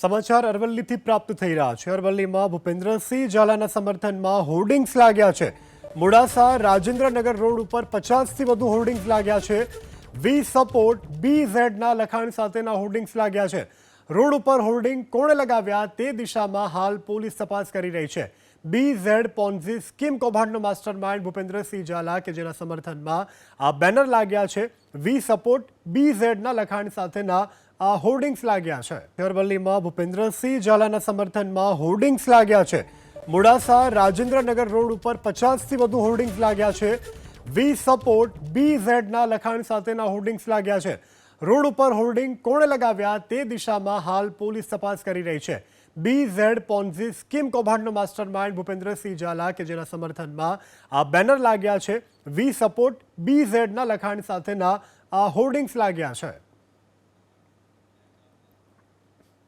સમાચાર અરવલ્લીથી પ્રાપ્ત થઈ રહ્યા છે। અરવલ્લીમાં ભૂપેન્દ્રસિંહ ઝાલાના સમર્થનમાં હોર્ડિંગ્સ લાગ્યા છે। મોડાસા રાજેન્દ્રનગર રોડ ઉપર 50થી વધુ હોર્ડિંગ્સ લાગ્યા છે। વી સપોર્ટ BZના લખાણ સાથેના હોર્ડિંગ્સ લાગ્યા છે। રોડ ઉપર હોર્ડિંગ કોણે લગાવ્યા તે દિશામાં હાલ પોલીસ તપાસ કરી રહી છે। BZ પોન્ઝી સ્કીમ કૌભાંડનો માસ્ટરમાઇન્ડ ભૂપેન્દ્રસિંહ ઝાલા કે જેના સમર્થનમાં આ બેનર લાગ્યા છે। વી સપોર્ટ BZના લખાણ સાથેના આ હોર્ડિંગ્સ લાગ્યા છે। અરવલ્લીમાં ભૂપેન્દ્રસિંહ ઝાલાના સમર્થનમાં હોર્ડિંગ્સ લાગ્યા છે। મોડાસા રાજેન્દ્રનગર રોડ ઉપર 50થી વધુ હોર્ડિંગ્સ લાગ્યા છે। વી સપોર્ટ BZના લખાણ સાથેના હોર્ડિંગ્સ લાગ્યા છે। રોડ ઉપર હોર્ડિંગ કોણે લગાવ્યા તે દિશામાં હાલ પોલીસ તપાસ કરી રહી છે। BZ પોન્ઝી સ્કીમ કૌભાંડનો માસ્ટરમાઇન્ડ ભૂપેન્દ્રસિંહ ઝાલા કે જેના સમર્થનમાં આ બેનર લાગ્યા છે। વી સપોર્ટ BZના લખાણ સાથેના આ હોર્ડિંગ્સ લાગ્યા છે।